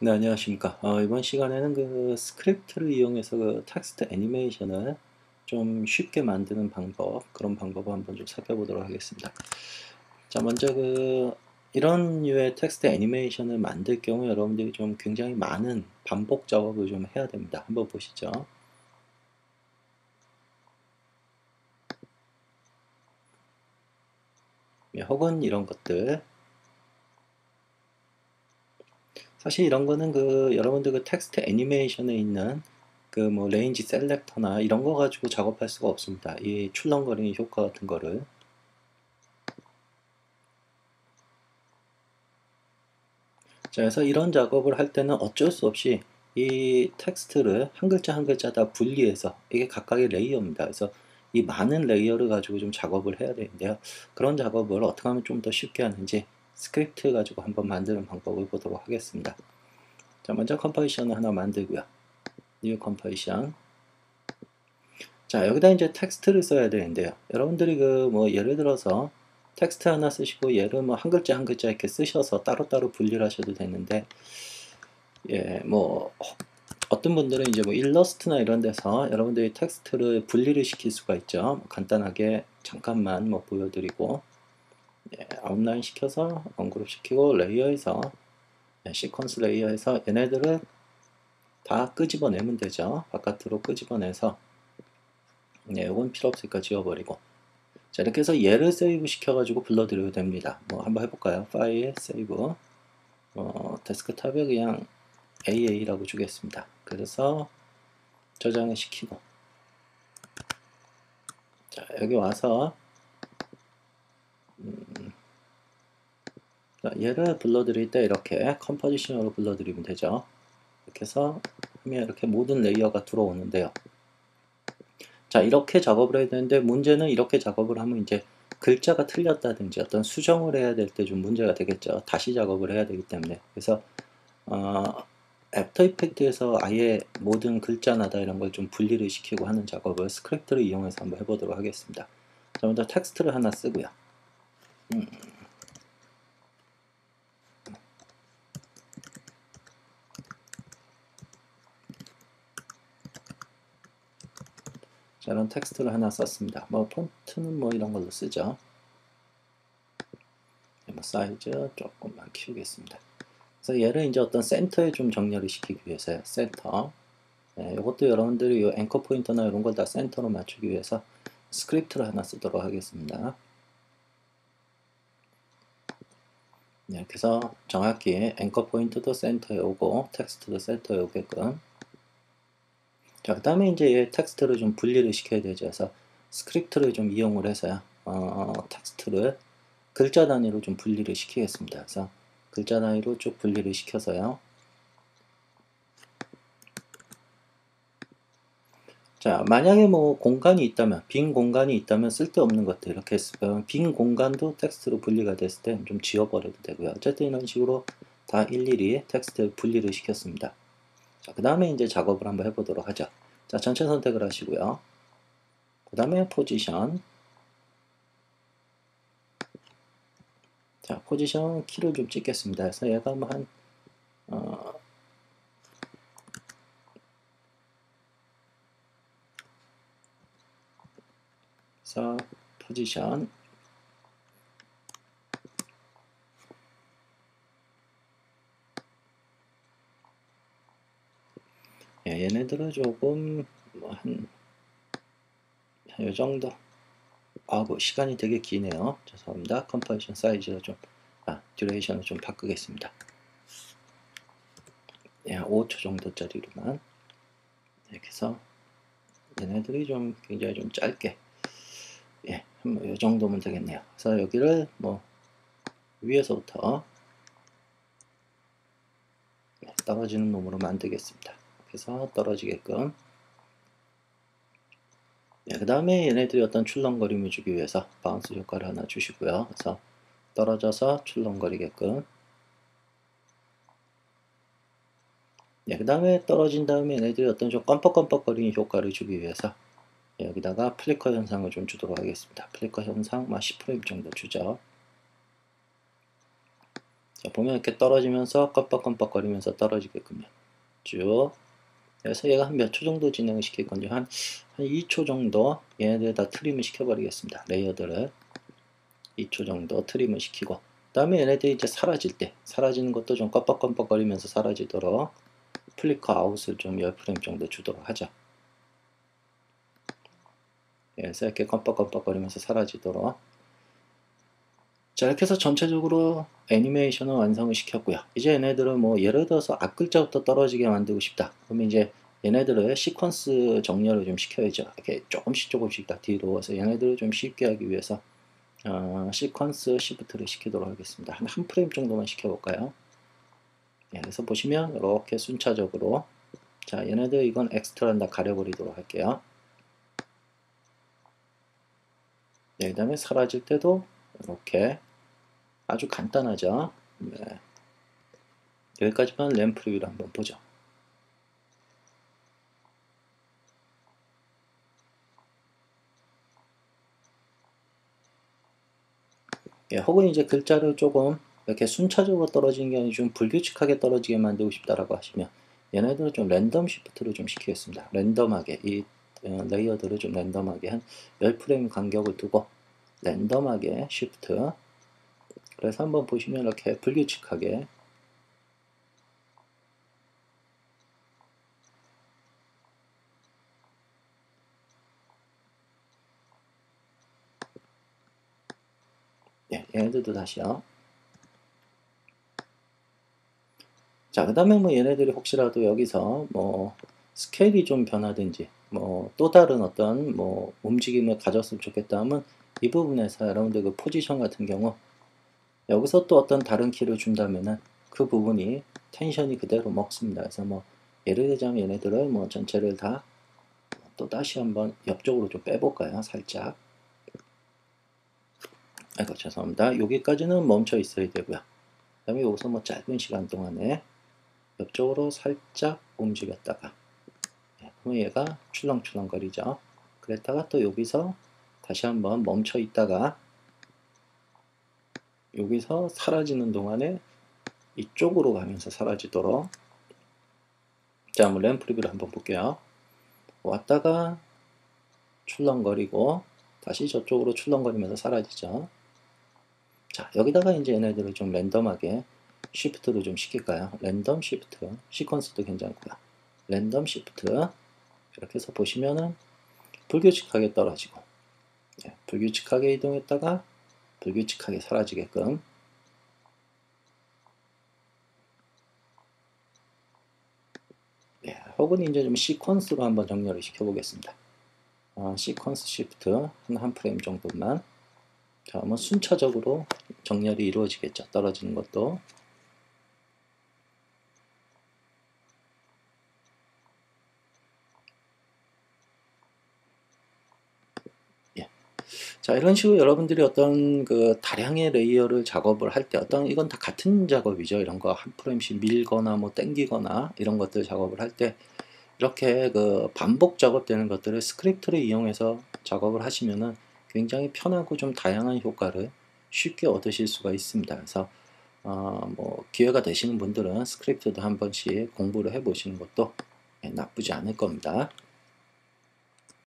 네, 안녕하십니까. 이번 시간에는 그 스크립트를 이용해서 그 텍스트 애니메이션을 좀 쉽게 만드는 방법, 그런 방법을 한번 좀 살펴보도록 하겠습니다. 자, 먼저 이런 류의 텍스트 애니메이션을 만들 경우 여러분들이 좀 굉장히 많은 반복 작업을 좀 해야 됩니다. 한번 보시죠. 혹은 이런 것들. 사실 이런 거는 여러분들 그 텍스트 애니메이션에 있는 그 뭐 레인지 셀렉터나 이런 거 가지고 작업할 수가 없습니다. 이 출렁거리는 효과 같은 거를. 자, 그래서 이런 작업을 할 때는 어쩔 수 없이 이 텍스트를 한 글자 한 글자 다 분리해서 이게 각각의 레이어입니다. 그래서 이 많은 레이어를 가지고 좀 작업을 해야 되는데요. 그런 작업을 어떻게 하면 좀 더 쉽게 하는지 스크립트 가지고 한번 만드는 방법을 보도록 하겠습니다. 자, 먼저 컴포지션을 하나 만들고요. 뉴 컴포지션. 자, 여기다 이제 텍스트를 써야 되는데요. 여러분들이 뭐 예를 들어서 텍스트 하나 쓰시고 얘를 뭐 한 글자 한 글자 이렇게 쓰셔서 따로따로 분리를 하셔도 되는데, 예, 뭐 어떤 분들은 이제 뭐 일러스트나 이런 데서 여러분들이 텍스트를 분리를 시킬 수가 있죠. 뭐 간단하게 잠깐만 뭐 보여드리고, 예, 아웃라인 시켜서 언그룹 시키고 레이어에서, 예, 시퀀스 레이어에서 얘네들을 다 끄집어내면 되죠. 바깥으로 끄집어내서, 예, 이건 필요 없으니까 지워버리고. 자, 이렇게 해서 얘를 세이브 시켜가지고 불러드려도 됩니다. 뭐 한번 해볼까요? 파일 세이브. 데스크탑에 그냥 AA라고 주겠습니다. 그래서 저장을 시키고, 자, 여기 와서 자, 얘를 불러드릴 때 이렇게 컴포지션으로 불러드리면 되죠. 이렇게 해서 하면 이렇게 모든 레이어가 들어오는데요. 자, 이렇게 작업을 해야 되는데 문제는 이렇게 작업을 하면 이제 글자가 틀렸다든지 어떤 수정을 해야 될 때 좀 문제가 되겠죠. 다시 작업을 해야 되기 때문에. 그래서 어, 애프터 이펙트에서 아예 모든 글자나다 이런 걸 좀 분리를 시키고 하는 작업을 스크립트를 이용해서 한번 해보도록 하겠습니다. 자, 먼저 텍스트를 하나 쓰고요. 자, 이런 텍스트를 하나 썼습니다. 뭐 폰트는 뭐 이런 걸로 쓰죠. 뭐 사이즈 조금만 키우겠습니다. 그래서 얘를 이제 어떤 센터에 좀 정렬을 시키기 위해서요. 센터. 네, 이것도 여러분들이 이 앵커 포인터나 이런 걸 다 센터로 맞추기 위해서 스크립트를 하나 쓰도록 하겠습니다. 네, 이렇게 해서 정확히 앵커 포인트도 센터에 오고 텍스트도 센터에 오게끔. 자, 그 다음에 이제 이 텍스트를 좀 분리를 시켜야 되죠. 그래서 스크립트를 좀 이용을 해서요. 텍스트를 글자 단위로 좀 분리를 시키겠습니다. 그래서 글자 단위로 쭉 분리를 시켜서요. 자, 만약에 뭐 공간이 있다면, 빈 공간이 있다면 쓸데없는 것들 이렇게 했으면 빈 공간도 텍스트로 분리가 됐을 때 좀 지워버려도 되고요. 어쨌든 이런 식으로 다 일일이 텍스트 분리를 시켰습니다. 자, 그 다음에 이제 작업을 한번 해보도록 하죠. 자, 전체 선택을 하시고요. 그 다음에 포지션. 자, 포지션 키를 좀 찍겠습니다. 그래서 얘가 뭐 그래서 포지션. 예, 얘네들은 조금 뭐요 정도. 시간이 되게 기네요. 죄송합니다. 컴포지션 사이즈를 좀, 듀레이션을 좀 바꾸겠습니다. 예, 5초 정도짜리로만. 이렇게 해서 얘네들이 좀 굉장히 좀 짧게, 예, 이 정도면 되겠네요. 그래서 여기를 뭐 위에서부터 떨어지는 놈으로 만들겠습니다. 그래서 떨어지게끔. 예, 그 다음에 얘네들이 어떤 출렁거림을 주기 위해서 바운스 효과를 하나 주시고요. 그래서 떨어져서 출렁거리게끔. 예, 그 다음에 떨어진 다음에 얘네들이 어떤 좀 껌뻑껌뻑거리는 효과를 주기 위해서 여기다가 플리커 현상을 좀 주도록 하겠습니다. 플리커 현상 10프레임 정도 주죠. 자, 보면 이렇게 떨어지면서 껌뻑껌뻑거리면서 떨어지게끔요. 쭉. 그래서 얘가 한 몇 초 정도 진행을 시킬 건지 한 2초 정도 얘네들 다 트림을 시켜버리겠습니다. 레이어들을 2초 정도 트림을 시키고, 그 다음에 얘네들이 이제 사라지는 것도 좀 껌뻑껌뻑거리면서 사라지도록 플리커 아웃을 좀 10프레임 정도 주도록 하죠. 그래서 이렇게 껌뻑껌뻑거리면서 사라지도록. 자, 이렇게 해서 전체적으로 애니메이션을 완성을 시켰고요. 이제 얘네들은 뭐 예를 들어서 앞글자부터 떨어지게 만들고 싶다. 그러면 이제 얘네들을 시퀀스 정렬을 좀 시켜야죠. 이렇게 조금씩 다 뒤로 와서 얘네들을 좀 쉽게 하기 위해서 시퀀스 시프트를 시키도록 하겠습니다. 한 프레임 정도만 시켜볼까요? 예, 그래서 보시면 이렇게 순차적으로, 자, 얘네들 이건 엑스트라는 다 가려버리도록 할게요. 네, 그 다음에 사라질 때도 이렇게 아주 간단하죠. 네. 여기까지만 램 프리뷰를 한번 보죠. 예, 혹은 이제 글자를 조금 이렇게 순차적으로 떨어지는 게 아니라 좀 불규칙하게 떨어지게 만들고 싶다라고 하시면 얘네들은 좀 랜덤 시프트를 좀 시키겠습니다. 랜덤하게 이 레이어들을 좀 랜덤하게 한 10프레임 간격을 두고 랜덤하게 시프트. 그래서 한번 보시면 이렇게 불규칙하게, 예, 얘네들도 다시요. 자, 그 다음에 뭐 얘네들이 혹시라도 여기서 뭐 스케일이 좀 변하든지 뭐 또 다른 어떤 뭐 움직임을 가졌으면 좋겠다 하면 이 부분에서 여러분들 그 포지션 같은 경우 여기서 또 어떤 다른 키를 준다면은 그 부분이 텐션이 그대로 먹습니다. 그래서 뭐 예를 들자면 얘네들을 뭐 전체를 다 또 다시 한번 옆쪽으로 좀 빼볼까요? 살짝. 아이고 죄송합니다. 여기까지는 멈춰 있어야 되고요. 그 다음에 여기서 뭐 짧은 시간 동안에 옆쪽으로 살짝 움직였다가, 그럼 얘가 출렁출렁거리죠. 그랬다가 또 여기서 다시 한번 멈춰 있다가 여기서 사라지는 동안에 이쪽으로 가면서 사라지도록. 자, 한번 램 프리뷰를 한번 볼게요. 왔다가 출렁거리고 다시 저쪽으로 출렁거리면서 사라지죠. 자, 여기다가 이제 얘네들을 좀 랜덤하게 시프트를 좀 시킬까요? 랜덤 시프트, 시퀀스도 괜찮고요. 랜덤 시프트. 이렇게 해서 보시면은 불규칙하게 떨어지고, 예, 불규칙하게 이동했다가 불규칙하게 사라지게끔. 예, 혹은 이제 좀 시퀀스로 한번 정렬을 시켜보겠습니다. 시퀀스 시프트 한 프레임 정도만. 자, 한번 순차적으로 정렬이 이루어지겠죠. 떨어지는 것도. 예. 자, 이런 식으로 여러분들이 어떤 그 다량의 레이어를 작업을 할 때 어떤 이건 다 같은 작업이죠. 이런 거 한 프레임씩 밀거나 뭐 땡기거나 이런 것들 작업을 할 때 이렇게 그 반복 작업되는 것들을 스크립트를 이용해서 작업을 하시면은 굉장히 편하고 좀 다양한 효과를 쉽게 얻으실 수가 있습니다. 그래서 뭐 기회가 되시는 분들은 스크립트도 한 번씩 공부를 해 보시는 것도 나쁘지 않을 겁니다.